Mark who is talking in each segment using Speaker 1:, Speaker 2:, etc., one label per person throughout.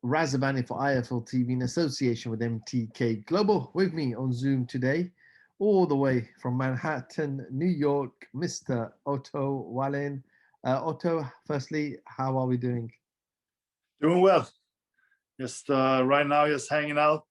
Speaker 1: Razabani for IFL TV in association with MTK Global. With me on Zoom today, all the way from Manhattan, New York, Mr. Otto Wallin. Otto, firstly, how are we doing?
Speaker 2: Doing well. Just right now, just hanging out,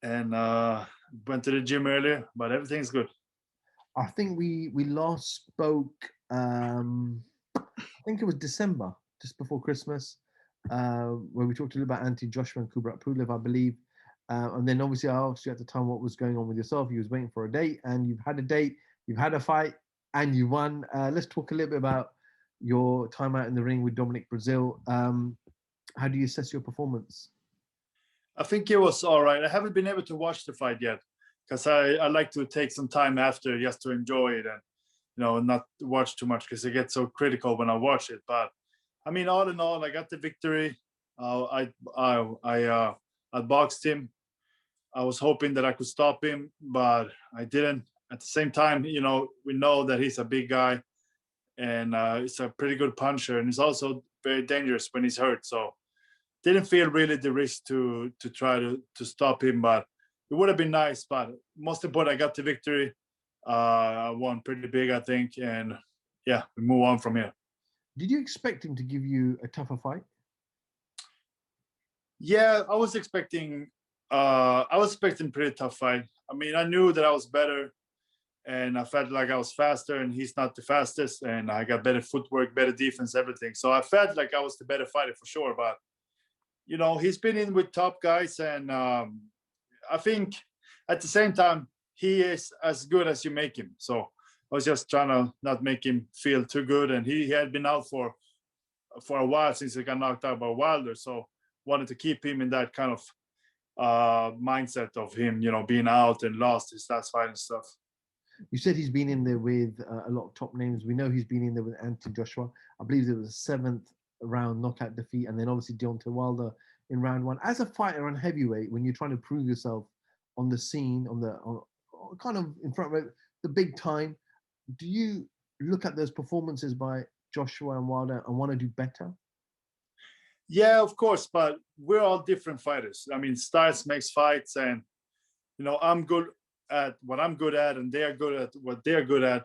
Speaker 2: and went to the gym earlier, but everything's good.
Speaker 1: I think we last spoke. I think it was December, just before Christmas, where we talked a little about Anthony Joshua and Kubrat Pulev, I believe. And then obviously I asked you at the time what was going on with yourself. You was waiting for a date, and you've had a date, you've had a fight, and you won. Let's talk a little bit about your time out in the ring with Dominic Brazil. How do you assess your performance?
Speaker 2: I think it was all right. I haven't been able to watch the fight yet because I like to take some time after just to enjoy it and not watch too much because I get so critical when I watch it. But I mean, all in all, I got the victory. I boxed him. I was hoping that I could stop him, but I didn't. At the same time, we know that he's a big guy and he's a pretty good puncher, and he's also very dangerous when he's hurt. So didn't feel really the risk to try to stop him, but it would have been nice. But most important, I got the victory. I won pretty big, I think, and yeah, we move on from here.
Speaker 1: Did you expect him to give you a tougher fight?
Speaker 2: Yeah, I was expecting pretty tough fight. I mean, I knew that I was better, and I felt like I was faster, and he's not the fastest, and I got better footwork, better defense, everything. So I felt like I was the better fighter for sure. But he's been in with top guys, and I think at the same time, he is as good as you make him. So I was just trying to not make him feel too good. And he had been out for a while since he got knocked out by Wilder. So wanted to keep him in that kind of mindset of him, being out and lost his last fight and stuff.
Speaker 1: You said he's been in there with a lot of top names. We know he's been in there with Anthony Joshua. I believe it was a 7th round knockout defeat, and then obviously Deontay Wilder in round 1. As a fighter on heavyweight, when you're trying to prove yourself on the scene, on kind of in front of the big time, do you look at those performances by Joshua and Wilder and want to do better?
Speaker 2: Yeah, of course, but we're all different fighters. I mean, styles makes fights, and I'm good at what I'm good at, and they are good at what they're good at.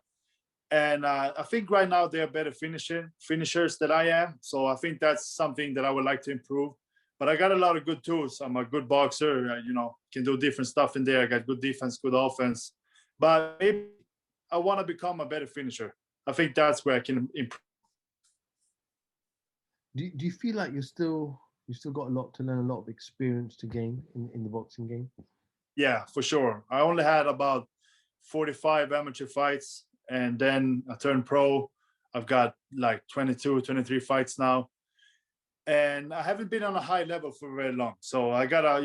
Speaker 2: And I think right now they're better finishers than I am. So I think that's something that I would like to improve. But I got a lot of good tools. I'm a good boxer, can do different stuff in there. I got good defense, good offense. But maybe I want to become a better finisher. I think that's where I can improve.
Speaker 1: Do you feel like you still got a lot to learn, a lot of experience to gain in the boxing game?
Speaker 2: Yeah, for sure. I only had about 45 amateur fights, and then I turned pro. I've got like 22, 23 fights now. And I haven't been on a high level for very long. So I gotta,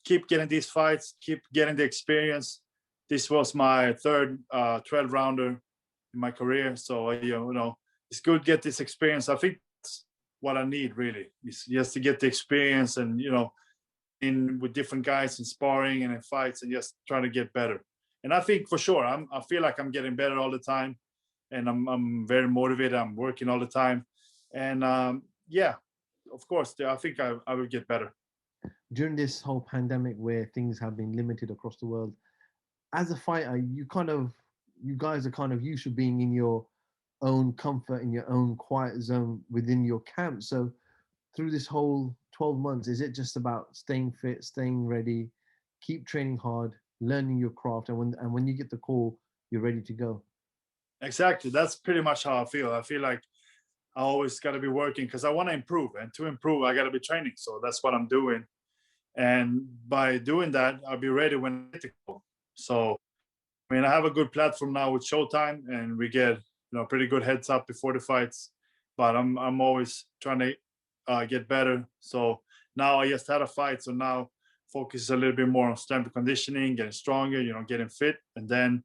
Speaker 2: keep getting these fights, keep getting the experience. This was my third 12-rounder in my career. So, it's good to get this experience. I think that's what I need really, is just to get the experience and, in with different guys and sparring and in fights and just trying to get better. And I think for sure, I feel like I'm getting better all the time, and I'm very motivated. I'm working all the time, and yeah, of course, I think I will get better.
Speaker 1: During this whole pandemic, where things have been limited across the world, as a fighter, you guys are kind of used to being in your own comfort, in your own quiet zone within your camp. So through this whole 12 months, is it just about staying fit, staying ready, keep training hard, learning your craft, and when you get the call, you're ready to go?
Speaker 2: Exactly. That's pretty much how I feel. I feel like I always got to be working because I want to improve. And to improve, I got to be training. So that's what I'm doing. And by doing that, I'll be ready when I get the call. So, I mean, I have a good platform now with Showtime, and we get, pretty good heads up before the fights. But I'm always trying to get better. So now I just had a fight. So now focus a little bit more on strength and conditioning, getting stronger, getting fit. And then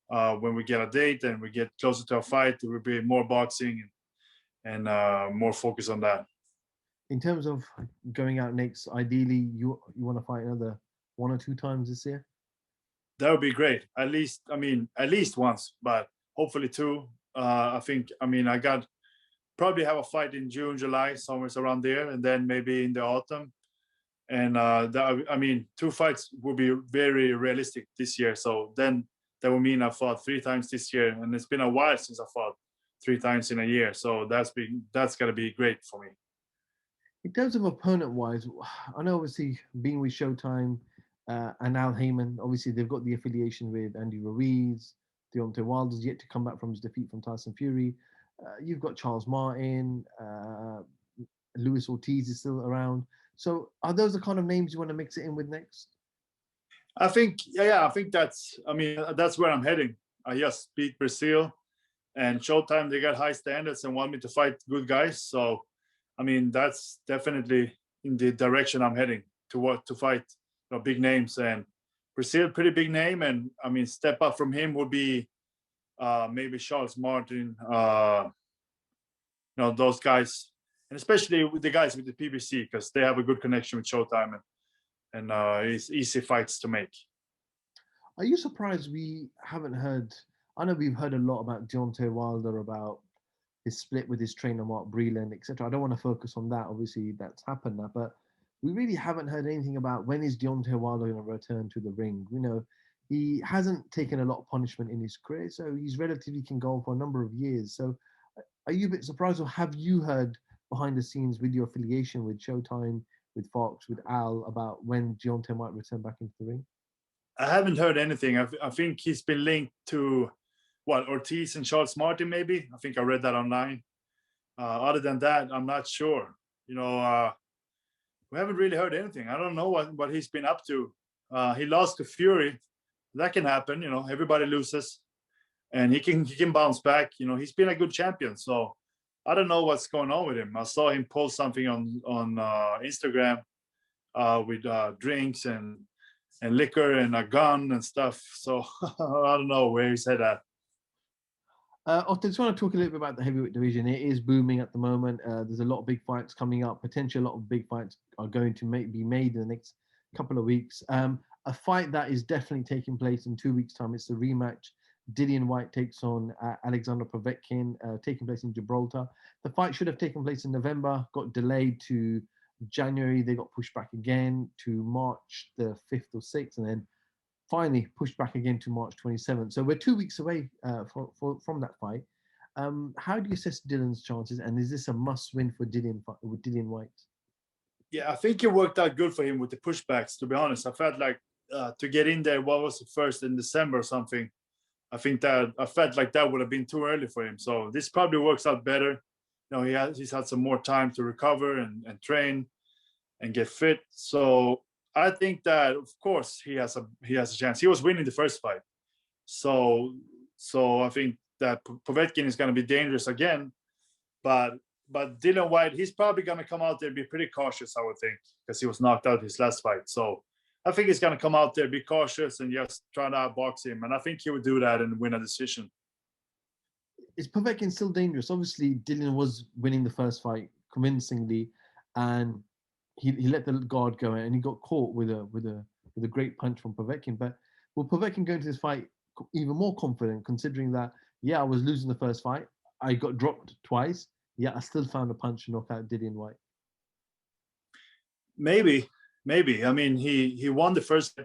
Speaker 2: when we get a date and we get closer to a fight, there will be more boxing and more focus on that.
Speaker 1: In terms of going out next, ideally, you want to fight another 1 or 2 times this year?
Speaker 2: That would be great. At least once, but hopefully 2. I think, I got probably have a fight in June, July, somewhere around there, and then maybe in the autumn. And I mean, 2 fights will be very realistic this year. So then that will mean I fought 3 times this year, and it's been a while since I fought 3 times in a year. So that's gonna be great for me.
Speaker 1: In terms of opponent-wise, I know obviously being with Showtime and Al Heyman, obviously they've got the affiliation with Andy Ruiz. Deontay Wilder's yet to come back from his defeat from Tyson Fury. You've got Charles Martin, Luis Ortiz is still around. So are those the kind of names you want to mix it in with next?
Speaker 2: I think, yeah, I think that's where I'm heading. I just beat Brazil, and Showtime, they got high standards and want me to fight good guys. So, I mean, that's definitely in the direction I'm heading to fight, big names. And Brazil, pretty big name, and I mean, step up from him would be maybe Charles Martin, those guys, and especially with the guys with the PBC, because they have a good connection with Showtime, and it's easy fights to make.
Speaker 1: Are you surprised we haven't heard? I know we've heard a lot about Deontay Wilder, about his split with his trainer Mark Breland, etc. I don't want to focus on that. Obviously, that's happened now, but we really haven't heard anything about when is Deontay Wilder going to return to the ring. He hasn't taken a lot of punishment in his career, so he's relatively can go on for a number of years. So, are you a bit surprised, or have you heard behind the scenes with your affiliation with Showtime, with Fox, with Al, about when Deontay might return back into the ring?
Speaker 2: I haven't heard anything. I think he's been linked to Ortiz and Charles Martin, maybe. I think I read that online. Other than that, I'm not sure. We haven't really heard anything. I don't know what he's been up to. He lost to Fury. That can happen. Everybody loses, and he can bounce back. He's been a good champion. So I don't know what's going on with him. I saw him post something on Instagram with drinks and liquor and a gun and stuff. So I don't know where he's head at.
Speaker 1: Otto, just want to talk a little bit about the heavyweight division. It is booming at the moment. There's a lot of big fights coming up. Potentially, a lot of big fights are going to be made in the next couple of weeks. A fight that is definitely taking place in 2 weeks' time. It's the rematch. Dillian Whyte takes on Alexander Povetkin, taking place in Gibraltar. The fight should have taken place in November, got delayed to January. They got pushed back again to March the 5th or 6th, and then finally pushed back again to March 27th. So we're 2 weeks away from that fight. How do you assess Dillian's chances, and is this a must-win for Dillian Whyte?
Speaker 2: Yeah, I think it worked out good for him with the pushbacks. To be honest, I felt like to get in there, what was it, first in December or something? I felt like that would have been too early for him. So this probably works out better. He's had some more time to recover and train and get fit. So I think that, of course, he has a chance. He was winning the first fight, so I think that Povetkin is going to be dangerous again. But Dillian Whyte, he's probably going to come out there and be pretty cautious, I would think, because he was knocked out his last fight. So I think he's going to come out there, be cautious, and just try to outbox him. And I think he would do that and win a decision.
Speaker 1: Is Povetkin still dangerous? Obviously, Dillian was winning the first fight convincingly, and he let the guard go, and he got caught with a great punch from Povetkin. But will Povetkin go into this fight even more confident, considering that, I was losing the first fight, I got dropped twice, I still found a punch to knock out Dillian Whyte?
Speaker 2: Maybe. I mean, he won the first.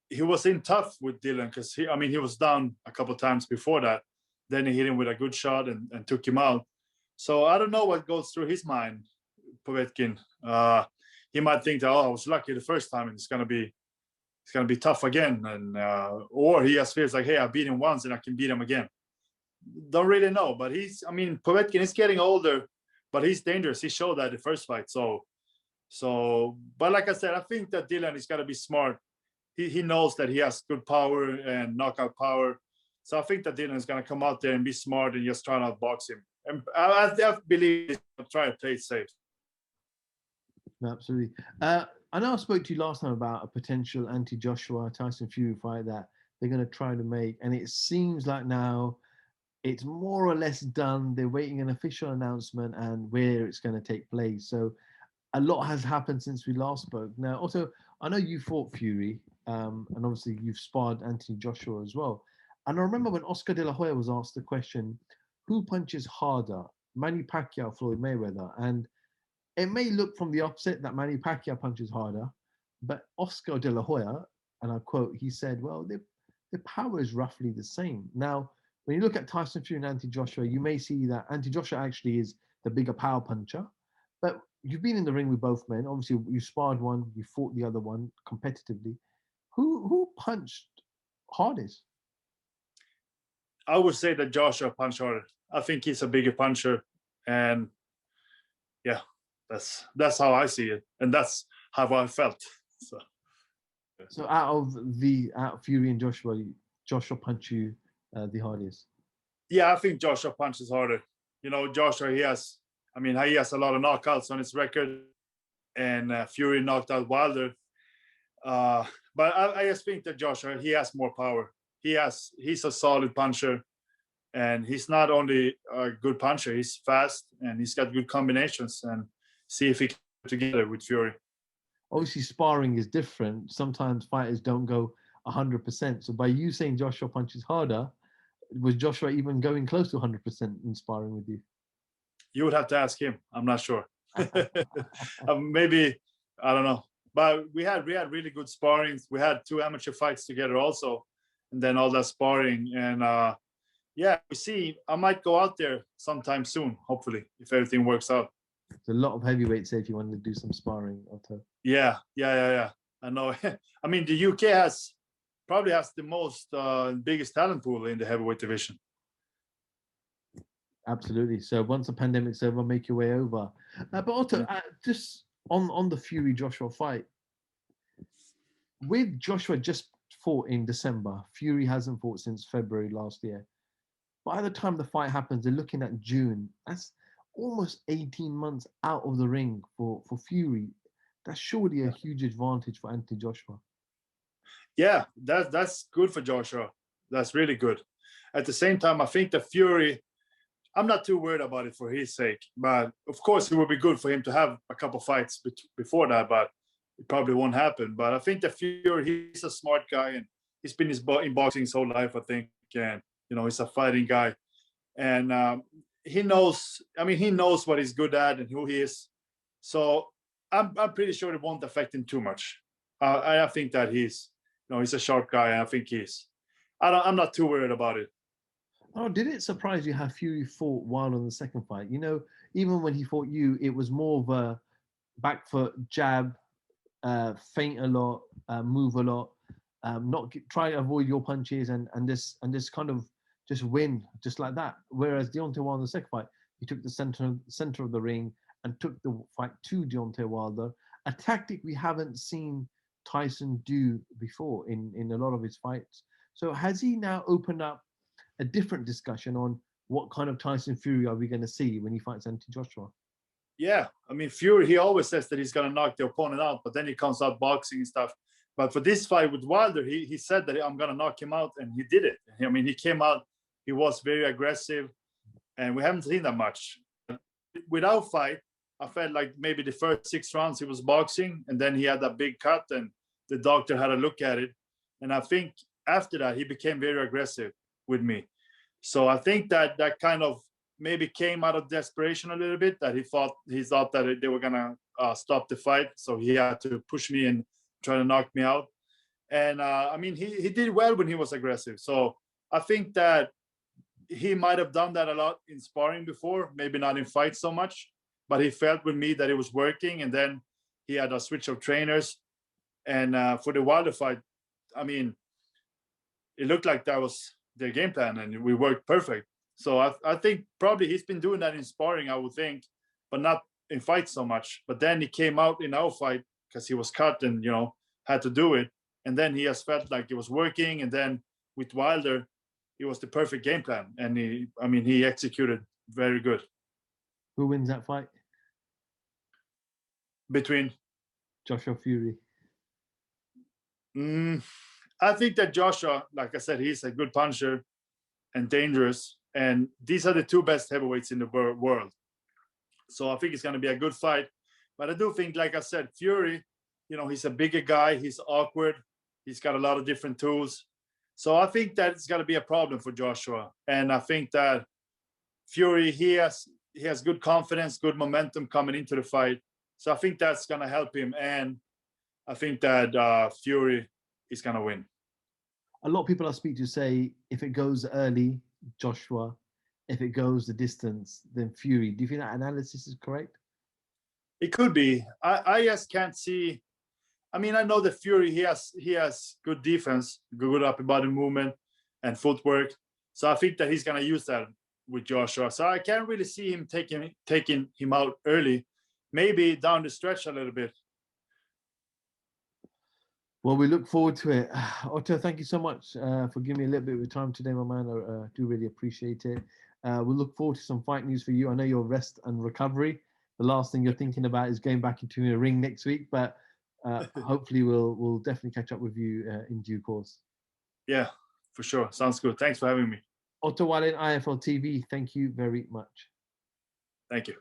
Speaker 2: He was in tough with Dillian because he was down a couple of times before that. Then he hit him with a good shot and took him out. So I don't know what goes through his mind, Povetkin. He might think that, I was lucky the first time and it's gonna be tough again, and or he just feels like, hey, I beat him once and I can beat him again. Don't really know, but Povetkin is getting older, but he's dangerous. He showed that the first fight. So, but like I said, I think that Dillian is gonna be smart. He knows that he has good power and knockout power. So I think that Dillian is gonna come out there and be smart and just try to outbox him. And I believe he's gonna try to play it safe.
Speaker 1: Absolutely. I know I spoke to you last time about a potential anti-Joshua Tyson Fury fight that they're going to try to make, and it seems like now it's more or less done. They're waiting an official announcement and where it's going to take place. So a lot has happened since we last spoke. Now, also, I know you fought Fury, and obviously you've sparred Anthony Joshua as well. And I remember when Oscar De La Hoya was asked the question, who punches harder, Manny Pacquiao, Floyd Mayweather? And it may look from the opposite that Manny Pacquiao punches harder, but Oscar De La Hoya, and I quote, he said, well, the power is roughly the same. Now, when you look at Tyson Fury and Anthony Joshua, you may see that Anthony Joshua actually is the bigger power puncher. But you've been in the ring with both men. Obviously, you sparred one, you fought the other one competitively. Who punched hardest?
Speaker 2: I would say that Joshua punched harder. I think he's a bigger puncher, and yeah, that's how I see it, and that's how I felt.
Speaker 1: So out of Fury and Joshua, Joshua punched you the hardest.
Speaker 2: Yeah, I think Joshua punches harder. You know, Joshua, he has a lot of knockouts on his record, and Fury knocked out Wilder. But I just think that Joshua, he has more power. He's a solid puncher, and he's not only a good puncher, he's fast and he's got good combinations. And see if he can put together with Fury.
Speaker 1: Obviously, sparring is different. Sometimes fighters don't go 100%. So by you saying Joshua punches harder, was Joshua even going close to 100% in sparring with you?
Speaker 2: You would have to ask him. I'm not sure. Maybe, I don't know. But we had really good sparring. We had 2 amateur fights together also, and then all that sparring. And yeah, we see. I might go out there sometime soon, hopefully, if everything works out.
Speaker 1: There's a lot of heavyweights there if you wanted to do some sparring, Otto.
Speaker 2: Yeah. I know. I mean, the UK probably has the most biggest talent pool in the heavyweight division.
Speaker 1: Absolutely. So once the pandemic's over, make your way over. But Otto, just on the Fury Joshua fight, with Joshua just fought in December, Fury hasn't fought since February last year. By the time the fight happens, they're looking at June. That's almost 18 months out of the ring for Fury. That's surely a huge advantage for Anthony Joshua.
Speaker 2: Yeah, that's good for Joshua. That's really good. At the same time, I think the Fury, I'm not too worried about it for his sake. But of course, it would be good for him to have a couple fights before that, but it probably won't happen. But I think the Fury, he's a smart guy, and he's been in boxing his whole life, I think. And, you know, he's a fighting guy. And he knows what he's good at and who he is. So I'm pretty sure it won't affect him too much. I think that he's a sharp guy, and I think I'm not too worried about it.
Speaker 1: Oh, did it surprise you how Fury fought Wilder in the second fight? You know, even when he fought you, it was more of a back foot, jab, feint a lot, move a lot, try to avoid your punches and this kind of just win just like that. Whereas Deontay Wilder in the second fight, he took the center of the ring and took the fight to Deontay Wilder, a tactic we haven't seen Tyson do before in a lot of his fights. So has he now opened up a different discussion on what kind of Tyson Fury are we going to see when he fights Anthony Joshua?
Speaker 2: Yeah, I mean, Fury, he always says that he's going to knock the opponent out, but then he comes out boxing and stuff. But for this fight with Wilder, he said that I'm going to knock him out, and he did it. I mean, he came out, he was very aggressive, and we haven't seen that much. With our fight, I felt like maybe the first 6 rounds he was boxing, and then he had that big cut, and the doctor had a look at it. And I think after that, he became very aggressive with me. So I think that kind of maybe came out of desperation a little bit, that he thought that they were gonna stop the fight, so he had to push me and try to knock me out. And I mean, he did well when he was aggressive. So I think that he might have done that a lot in sparring before, maybe not in fights so much, but he felt with me that it was working. And then he had a switch of trainers. And for the Wilder fight, I mean, it looked like that was their game plan, and we worked perfect. So I think probably he's been doing that in sparring, I would think, but not in fights so much. But then he came out in our fight because he was cut and, had to do it. And then he has felt like it was working. And then with Wilder, it was the perfect game plan. And he executed very good.
Speaker 1: Who wins that fight?
Speaker 2: Between
Speaker 1: Joshua Fury.
Speaker 2: I think that Joshua, like I said, he's a good puncher and dangerous. And these are the 2 best heavyweights in the world. So I think it's going to be a good fight. But I do think, like I said, Fury, he's a bigger guy. He's awkward. He's got a lot of different tools. So I think that it's going to be a problem for Joshua. And I think that Fury, he has good confidence, good momentum coming into the fight. So I think that's gonna help him, and I think that Fury is gonna win.
Speaker 1: A lot of people I speak to say if it goes early, Joshua. If it goes the distance, then Fury. Do you think that analysis is correct?
Speaker 2: It could be. I just can't see. I mean, I know that Fury, he has good defense, good upper body movement, and footwork. So I think that he's gonna use that with Joshua. So I can't really see him taking him out early. Maybe down the stretch a little bit.
Speaker 1: Well, we look forward to it. Otto, thank you so much for giving me a little bit of your time today, my man. I do really appreciate it. We'll look forward to some fight news for you. I know your rest and recovery. The last thing you're thinking about is going back into a ring next week, but hopefully we'll definitely catch up with you in due course.
Speaker 2: Yeah, for sure. Sounds good. Thanks for having me.
Speaker 1: Otto Wallin, IFL TV. Thank you very much.
Speaker 2: Thank you.